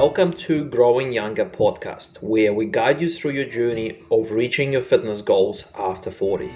welcome to Growing Younger podcast, where we guide you through your journey of reaching your fitness goals after 40.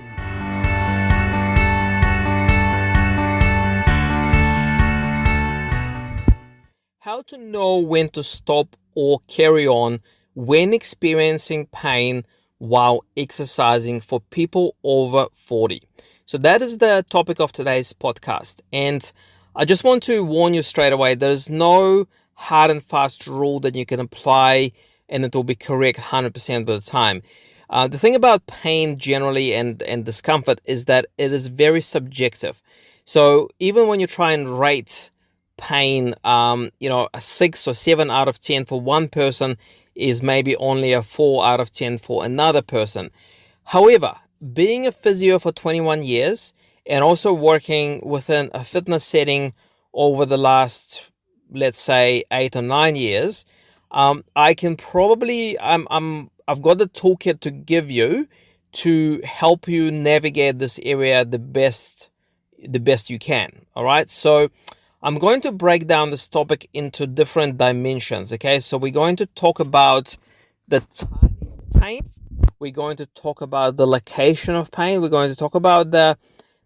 How to know when to stop or carry on when experiencing pain while exercising for people over 40. So that is the topic of today's podcast. And I just want to warn you straight away, there's no hard and fast rule that you can apply and it will be correct 100% of the time. The thing about pain generally and discomfort is that it is very subjective. So even when you try and rate pain, a 6 or 7 out of 10 for one person is maybe only a 4 out of 10 for another person. However, being a physio for 21 years and also working within a fitness setting over the last, let's say, 8 or 9 years, I can probably, I've got the toolkit to give you to help you navigate this area the best you can. All right. So I'm going to break down this topic into different dimensions. Okay. So we're going to talk about the time of pain. We're going to talk about the location of pain. We're going to talk about the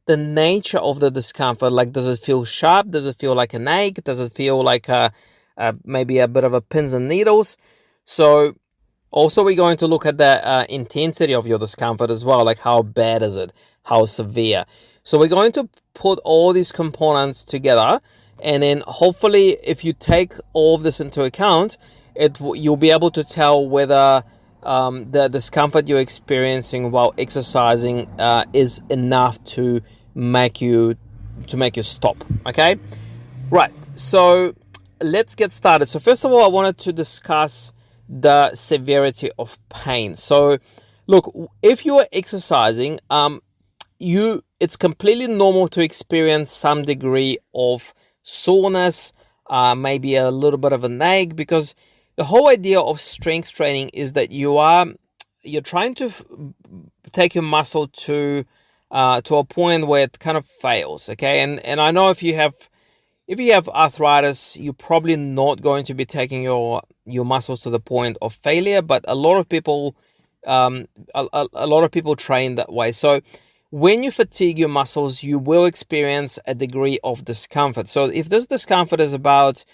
nature of the discomfort. Like, does it feel sharp? Does it feel like an ache? Does it feel like maybe a bit of a pins and needles? So also we're going to look at the intensity of your discomfort as well. Like, how bad is it? How severe? So we're going to put all these components together, and then hopefully if you take all of this into account, you'll be able to tell whether the discomfort you're experiencing while exercising is enough to make you stop. Okay, right. So let's get started. So first of all, I wanted to discuss the severity of pain. So look, if you are exercising, it's completely normal to experience some degree of soreness, maybe a little bit of an ache, because the whole idea of strength training is that you're trying to take your muscle to a point where it kind of fails. Okay, and I know if you have arthritis, you're probably not going to be taking your muscles to the point of failure. But a lot of people train that way. So when you fatigue your muscles, you will experience a degree of discomfort. So if this discomfort is about,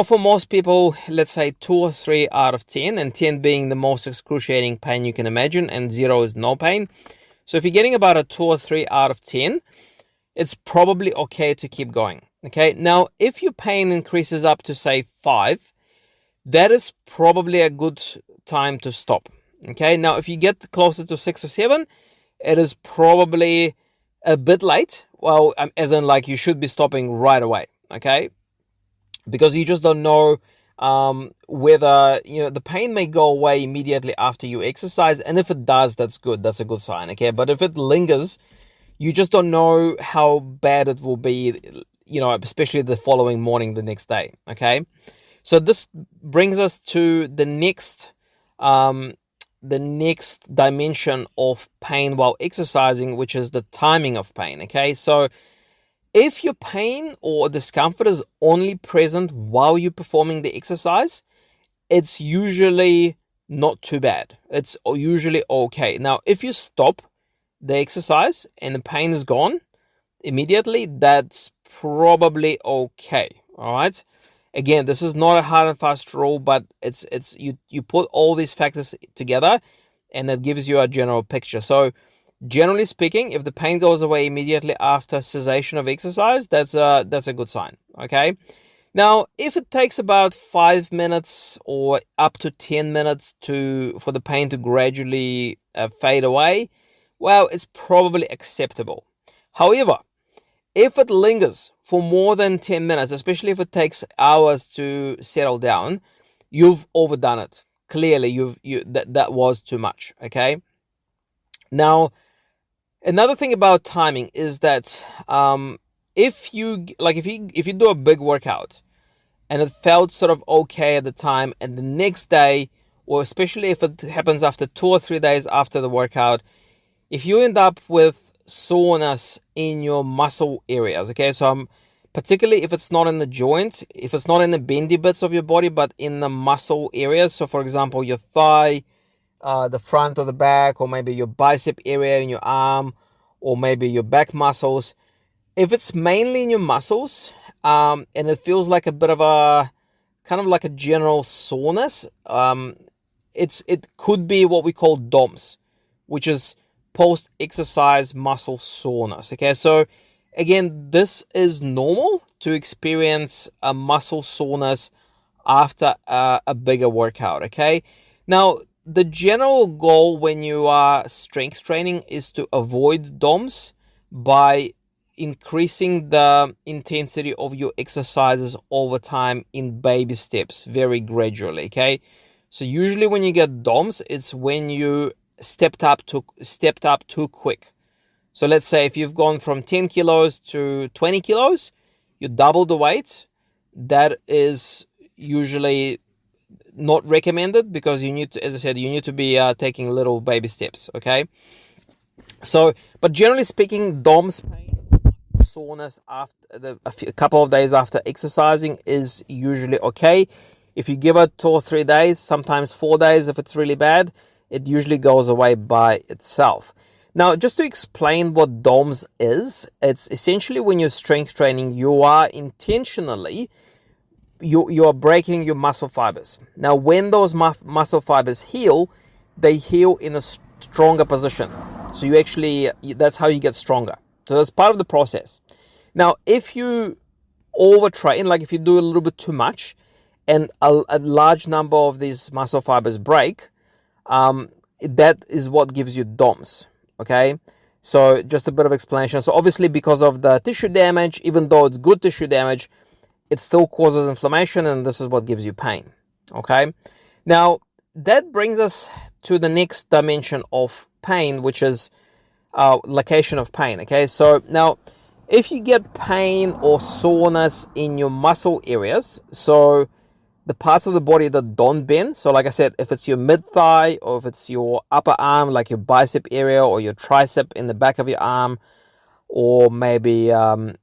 for most people, let's say 2 or 3 out of 10, and 10 being the most excruciating pain you can imagine, and 0 is no pain. So if you're getting about a 2 or 3 out of 10, it's probably okay to keep going. Okay. Now, if your pain increases up to, say, 5, that is probably a good time to stop. Okay. Now, if you get closer to 6 or 7, it is probably a bit late. Well, as in, like, you should be stopping right away. Okay. Because you just don't know whether, the pain may go away immediately after you exercise. And if it does, that's good. That's a good sign. Okay. But if it lingers, you just don't know how bad it will be, especially the following morning, the next day. Okay. So this brings us to the next dimension of pain while exercising, which is the timing of pain. Okay. So if your pain or discomfort is only present while you're performing the exercise, it's usually not too bad. It's usually okay. Now, if you stop the exercise and the pain is gone immediately, that's probably okay. All right. Again, this is not a hard and fast rule, but you put all these factors together and it gives you a general picture. So generally speaking, if the pain goes away immediately after cessation of exercise, that's a good sign. Okay. Now, if it takes about 5 minutes or up to 10 minutes for the pain to gradually fade away, well, it's probably acceptable. However, if it lingers for more than 10 minutes, especially if it takes hours to settle down, you've overdone it. Clearly, that was too much. Okay. Now, another thing about timing is that if you do a big workout and it felt sort of okay at the time, and the next day, or especially if it happens after 2 or 3 days after the workout, if you end up with soreness in your muscle areas, okay, so particularly if it's not in the joint, if it's not in the bendy bits of your body, but in the muscle areas. So for example, your thigh, the front or the back, or maybe your bicep area in your arm, or maybe your back muscles. If it's mainly in your muscles, and it feels like a bit of a kind of like a general soreness, it could be what we call DOMS, which is post-exercise muscle soreness. Okay, so again, this is normal to experience a muscle soreness after a bigger workout. Okay, now the general goal when you are strength training is to avoid DOMS by increasing the intensity of your exercises over time in baby steps, very gradually. Okay, so usually when you get DOMS, it's when you stepped up too quick. So let's say if you've gone from 10 kilos to 20 kilos, you double the weight. That is usually not recommended, because you need to, as I said, you need to be taking little baby steps. Okay, so but generally speaking, DOMS pain, soreness after a couple of days after exercising is usually okay. If you give it 2 or 3 days, sometimes 4 days, if it's really bad, it usually goes away by itself. Now, just to explain what DOMS is, it's essentially when you're strength training, you are intentionally you are breaking your muscle fibers. Now, when those muscle fibers heal, they heal in a stronger position. So that's how you get stronger. So that's part of the process. Now, if you overtrain, like if you do a little bit too much, and a large number of these muscle fibers break, that is what gives you DOMS. Okay, so just a bit of explanation. So obviously, because of the tissue damage, even though it's good tissue damage, it still causes inflammation, and this is what gives you pain. Okay, now that brings us to the next dimension of pain, which is location of pain. Okay, so now if you get pain or soreness in your muscle areas, so the parts of the body that don't bend, so like I said, if it's your mid-thigh, or if it's your upper arm, like your bicep area, or your tricep in the back of your arm, or maybe kind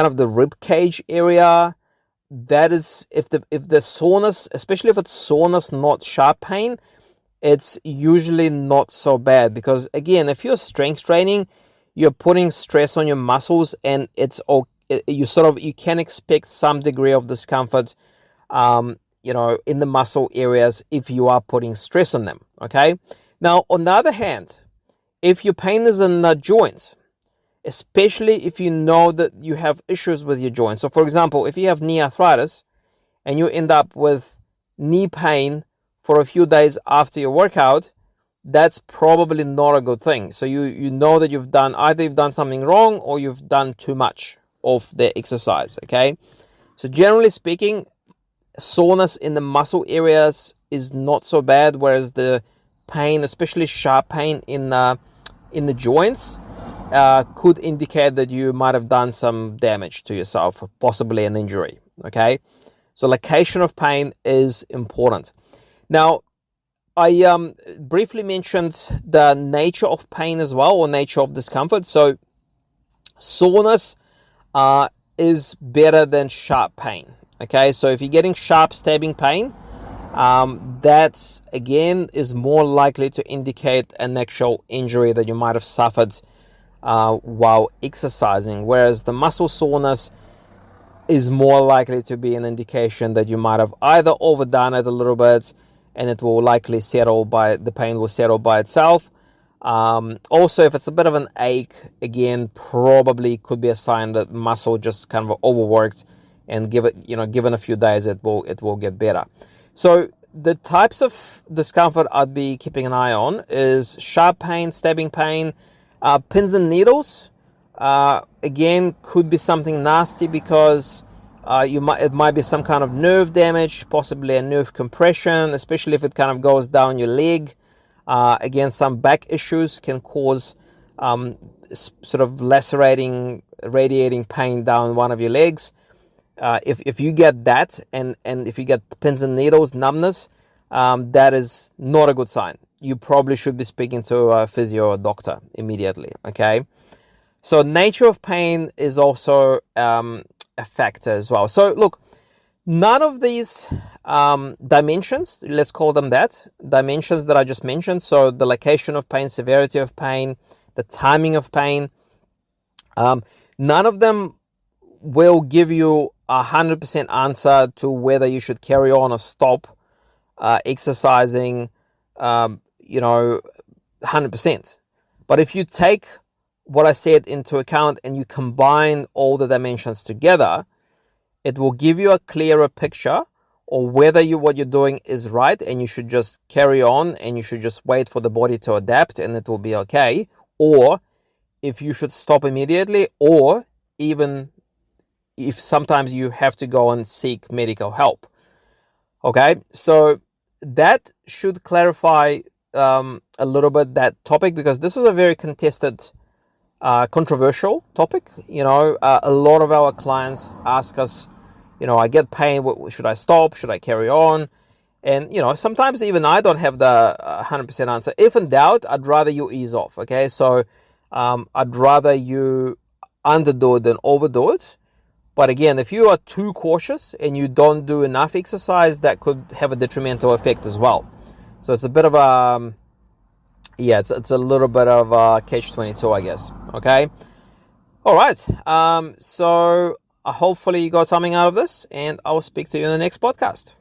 of the rib cage area, that is, if the soreness, especially if it's soreness, not sharp pain, it's usually not so bad. Because again, if you're strength training, you're putting stress on your muscles, and you can expect some degree of discomfort in the muscle areas if you are putting stress on them. Okay, now on the other hand, if your pain is in the joints, especially if you know that you have issues with your joints. So for example, if you have knee arthritis and you end up with knee pain for a few days after your workout, that's probably not a good thing. So you know that you've done something wrong, or you've done too much of the exercise. Okay, so generally speaking, soreness in the muscle areas is not so bad, whereas the pain, especially sharp pain in the joints, could indicate that you might have done some damage to yourself, possibly an injury. Okay, so location of pain is important. Now, I briefly mentioned the nature of pain as well, or nature of discomfort. So soreness is better than sharp pain. Okay, so if you're getting sharp stabbing pain, that again is more likely to indicate an actual injury that you might have suffered while exercising, whereas the muscle soreness is more likely to be an indication that you might have either overdone it a little bit, and it will likely the pain will settle by itself. Also, if it's a bit of an ache, again, probably could be a sign that muscle just kind of overworked, and given a few days, it will get better. So the types of discomfort I'd be keeping an eye on is sharp pain, stabbing pain, pins and needles. Again, could be something nasty, because it might be some kind of nerve damage, possibly a nerve compression, especially if it kind of goes down your leg. Again, some back issues can cause sort of radiating pain down one of your legs. If you get that, and if you get pins and needles, numbness, that is not a good sign. You probably should be speaking to a physio or doctor immediately. Okay, So nature of pain is also a factor as well. So look, none of these dimensions, let's call them that, dimensions that I just mentioned, so the location of pain, severity of pain, the timing of pain, none of them will give you 100% answer to whether you should carry on or stop exercising, 100%. But if you take what I said into account and you combine all the dimensions together, it will give you a clearer picture of whether what you're doing is right and you should just carry on and you should just wait for the body to adapt and it will be okay, or if you should stop immediately, or even if sometimes you have to go and seek medical help. Okay, so that should clarify a little bit that topic, because this is a very contested, controversial topic. A lot of our clients ask us, I get pain, should I stop, should I carry on? And sometimes even I don't have the 100% answer. If in doubt, I'd rather you ease off. Okay, so I'd rather you underdo it than overdo it. But again, if you are too cautious and you don't do enough exercise, that could have a detrimental effect as well. So it's a bit of a, it's a little bit of a catch-22, I guess. Okay. All right. So hopefully you got something out of this, and I'll speak to you in the next podcast.